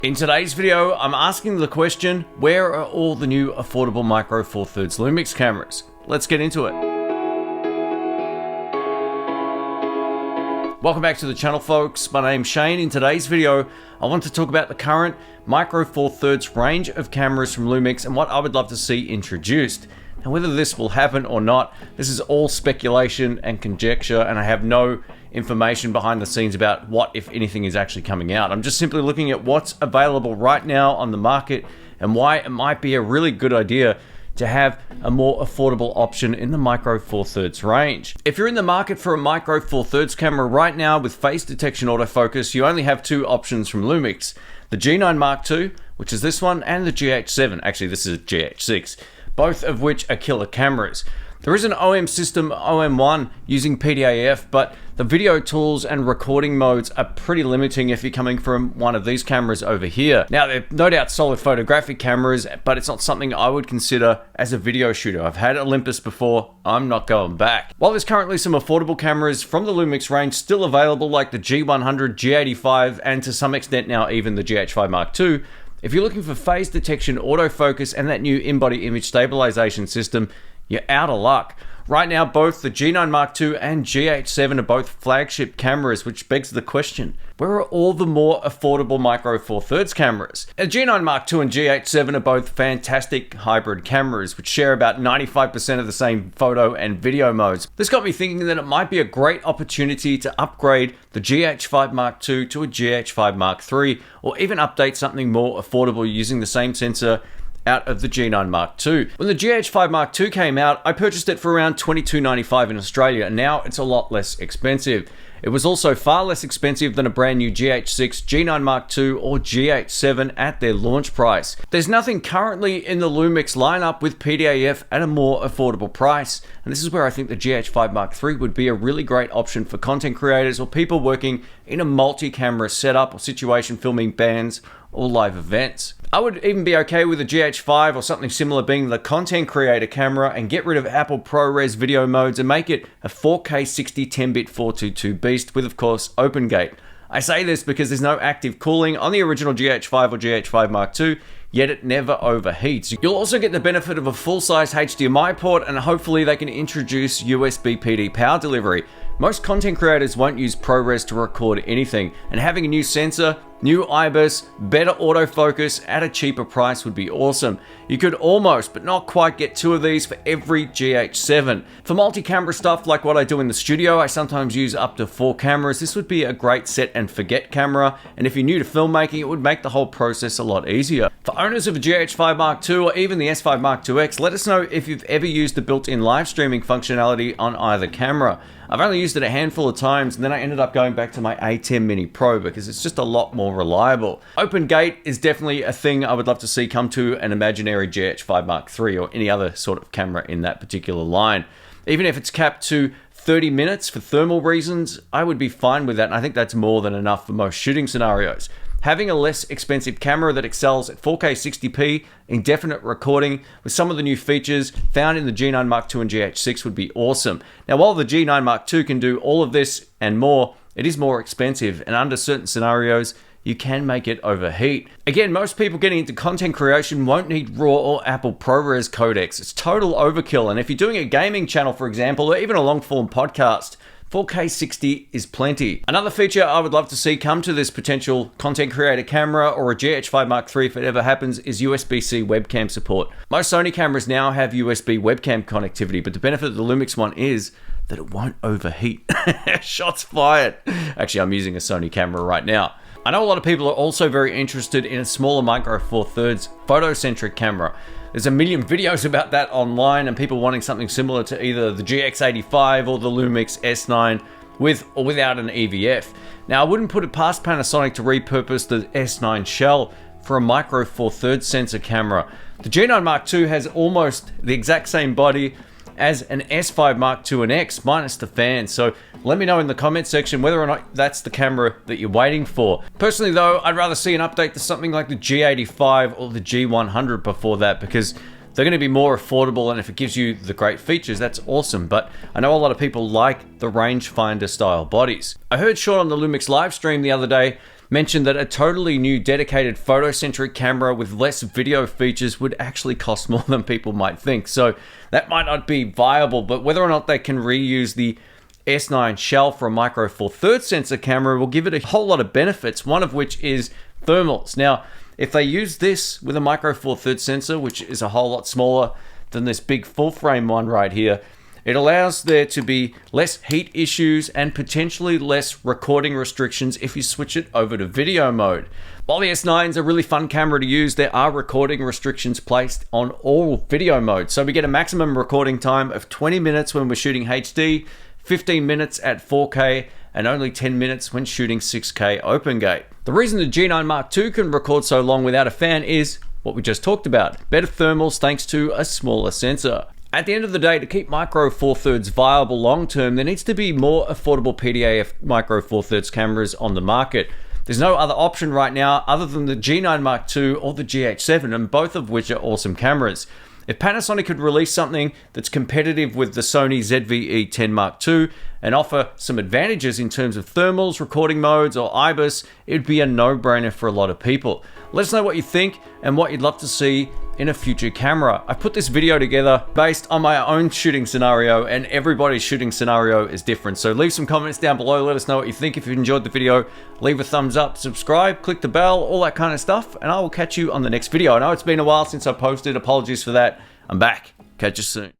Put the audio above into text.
In today's video, I'm asking the question, where are all the new affordable Micro Four Thirds Lumix cameras? Let's get into it. Welcome back to the channel, folks. My name's Shane. In today's video, I want to talk about the current Micro Four Thirds range of cameras from Lumix and what I would love to see introduced. Now, whether this will happen or not, this is all speculation and conjecture, and I have no information behind the scenes about what, if anything, is actually coming out. I'm just simply looking at what's available right now on the market and why it might be a really good idea to have a more affordable option in the Micro Four Thirds range. If you're in the market for a Micro Four Thirds camera right now with face detection autofocus, you only have two options from Lumix: the G9 Mark II, which is this one, and the GH7. Actually, this is a GH6. Both of which are killer cameras. There is an OM system, OM1, using PDAF, but the video tools and recording modes are pretty limiting if you're coming from one of these cameras over here. Now, they're no doubt solid photographic cameras, but it's not something I would consider as a video shooter. I've had Olympus before, I'm not going back. While there's currently some affordable cameras from the Lumix range still available, like the G100, G85, and to some extent now even the GH5 Mark II, if you're looking for face detection, autofocus, and that new in-body image stabilization system, you're out of luck. Right now, both the G9 Mark II and GH7 are both flagship cameras, which begs the question, where are all the more affordable Micro Four Thirds cameras? The G9 Mark II and GH7 are both fantastic hybrid cameras, which share about 95% of the same photo and video modes. This got me thinking that it might be a great opportunity to upgrade the GH5 Mark II to a GH5 Mark III, or even update something more affordable using the same sensor out of the G9 Mark II. When the GH5 Mark II came out, I purchased it for around $22.95 in Australia, and now it's a lot less expensive. It was also far less expensive than a brand new GH6, G9 Mark II, or GH7 at their launch price. There's nothing currently in the Lumix lineup with PDAF at a more affordable price, and this is where I think the GH5 Mark III would be a really great option for content creators or people working in a multi-camera setup or situation filming bands or live events. I would even be okay with a GH5 or something similar being the content creator camera and get rid of Apple ProRes video modes and make it a 4K 60 10-bit 422 beast with, of course, OpenGate. I say this because there's no active cooling on the original GH5 or GH5 Mark II, yet it never overheats. You'll also get the benefit of a full-size HDMI port, and hopefully they can introduce USB PD power delivery. Most content creators won't use ProRes to record anything, and having a new sensor, new IBIS, better autofocus at a cheaper price would be awesome. You could almost, but not quite, get two of these for every GH7. For multi-camera stuff like what I do in the studio, I sometimes use up to 4 cameras. This would be a great set and forget camera, and if you're new to filmmaking, it would make the whole process a lot easier. For owners of a GH5 Mark II or even the S5 Mark IIX, let us know if you've ever used the built-in live streaming functionality on either camera. I've only used it a handful of times, and then I ended up going back to my A10 Mini Pro because it's just a lot more reliable. OpenGate is definitely a thing I would love to see come to an imaginary GH5 Mark III or any other sort of camera in that particular line. Even if it's capped to 30 minutes for thermal reasons, I would be fine with that, and I think that's more than enough for most shooting scenarios. Having a less expensive camera that excels at 4K 60p, indefinite recording with some of the new features found in the G9 Mark II and GH6 would be awesome. Now, while the G9 Mark II can do all of this and more, it is more expensive, and under certain scenarios, you can make it overheat. Again, most people getting into content creation won't need RAW or Apple ProRes codecs. It's total overkill, and if you're doing a gaming channel, for example, or even a long-form podcast, 4K 60 is plenty. Another feature I would love to see come to this potential content creator camera or a GH5 Mark III if it ever happens is USB-C webcam support. Most Sony cameras now have USB webcam connectivity, but the benefit of the Lumix one is that it won't overheat. Shots fired. Actually, I'm using a Sony camera right now. I know a lot of people are also very interested in a smaller Micro Four Thirds photocentric camera. There's a million videos about that online and people wanting something similar to either the GX85 or the Lumix S9 with or without an EVF. Now, I wouldn't put it past Panasonic to repurpose the S9 shell for a Micro Four Thirds sensor camera. The G9 Mark II has almost the exact same body as an S5 Mark II and X minus the fan, so let me know in the comment section whether or not that's the camera that you're waiting for. Personally though, I'd rather see an update to something like the G85 or the G100 before that, because they're going to be more affordable, and if it gives you the great features, that's awesome. But I know a lot of people like the rangefinder style bodies. I heard Sean on the Lumix live stream the other day mentioned that a totally new dedicated photocentric camera with less video features would actually cost more than people might think. So that might not be viable, but whether or not they can reuse the S9 shell for a Micro Four Thirds sensor camera will give it a whole lot of benefits, one of which is thermals. Now, if they use this with a Micro Four Thirds sensor, which is a whole lot smaller than this big full frame one right here, it allows there to be less heat issues and potentially less recording restrictions if you switch it over to video mode. While the S9 is a really fun camera to use, there are recording restrictions placed on all video modes. So we get a maximum recording time of 20 minutes when we're shooting HD, 15 minutes at 4K, and only 10 minutes when shooting 6K open gate. The reason the G9 Mark II can record so long without a fan is what we just talked about. Better thermals thanks to a smaller sensor. At the end of the day, to keep Micro Four Thirds viable long term, there needs to be more affordable PDAF Micro Four Thirds cameras on the market. There's no other option right now other than the G9 Mark II or the GH7, and both of which are awesome cameras. If Panasonic could release something that's competitive with the Sony ZV-E10 Mark II and offer some advantages in terms of thermals, recording modes, or IBIS, it'd be a no-brainer for a lot of people. Let us know what you think and what you'd love to see in a future camera. I put this video together based on my own shooting scenario, and everybody's shooting scenario is different. So leave some comments down below, let us know what you think. If you enjoyed the video, leave a thumbs up, subscribe, click the bell, all that kind of stuff, and I will catch you on the next video. I know it's been a while since I posted, apologies for that. I'm back. Catch you soon.